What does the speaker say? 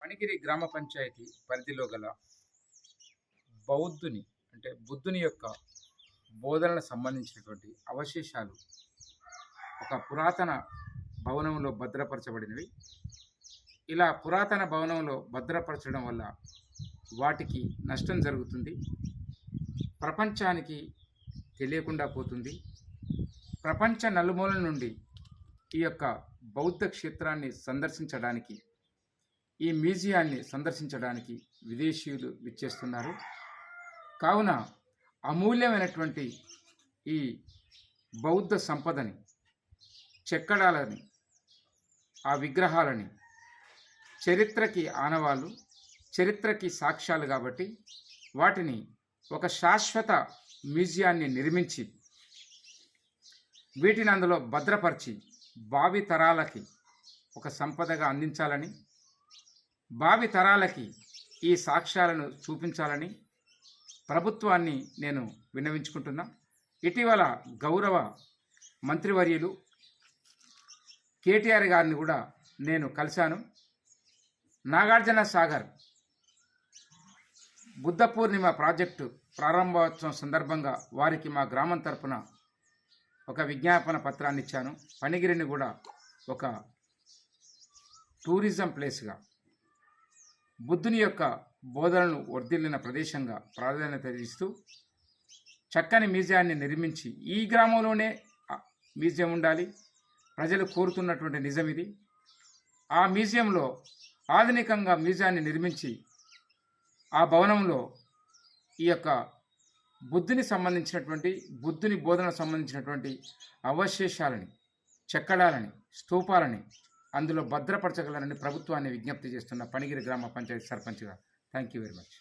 ఫణిగిరి గ్రామ పంచాయతీ పరిధిలో గల బౌద్ధుని అంటే బుద్ధుని యొక్క బోధనలకు సంబంధించినటువంటి అవశేషాలు ఒక పురాతన భవనంలో భద్రపరచబడినవి. ఇలా పురాతన భవనంలో భద్రపరచడం వల్ల వాటికి నష్టం జరుగుతుంది, ప్రపంచానికి తెలియకుండా పోతుంది. ప్రపంచ నలుమూలల నుండి ఈ యొక్క బౌద్ధ క్షేత్రాన్ని సందర్శించడానికి, ఈ మ్యూజియాన్ని సందర్శించడానికి విదేశీయులు విచ్చేస్తున్నారు. కావున అమూల్యమైనటువంటి ఈ బౌద్ధ సంపదని, చెక్కడాలని, ఆ విగ్రహాలని చరిత్రకి ఆనవాళ్ళు, చరిత్రకి సాక్ష్యాలు కాబట్టి వాటిని ఒక శాశ్వత మ్యూజియాన్ని నిర్మించి వీటిని అందులో భద్రపరిచి భావి తరాలకి ఒక సంపదగా అందించాలని, భావి తరాలకి ఈ సాక్ష్యాలను చూపించాలని ప్రభుత్వాన్ని నేను విన్నవించుకుంటున్నా. ఇటీవల గౌరవ మంత్రివర్యులు కేటీఆర్ గారిని కూడా నేను కలిశాను. నాగార్జున సాగర్ బుద్ధ పూర్ణిమ ప్రాజెక్టు ప్రారంభోత్సవం సందర్భంగా వారికి మా గ్రామం తరపున ఒక విజ్ఞాపన పత్రాన్ని ఇచ్చాను. ఫణిగిరిని కూడా ఒక టూరిజం ప్లేస్గా, బుద్ధుని యొక్క బోధనలు వర్ధిల్లిన ప్రదేశంగా ప్రాధాన్యత ఇస్తూ చక్కని మ్యూజియాన్ని నిర్మించి, ఈ గ్రామంలోనే మ్యూజియం ఉండాలి, ప్రజలు కోరుతున్నటువంటి నిజం ఇది. ఆ మ్యూజియంలో ఆధునికంగా మ్యూజియాన్ని నిర్మించి ఆ భవనంలో ఈ యొక్క బుద్ధుని సంబంధించినటువంటి, బుద్ధుని బోధనకు సంబంధించినటువంటి అవశేషాలని, చెక్కడాలని, స్తూపాలని అందులో భద్రపరచగలరని ప్రభుత్వాన్ని విజ్ఞప్తి చేస్తున్న ఫణిగిరి గ్రామ పంచాయతీ సర్పంచ్గా. Thank you very much.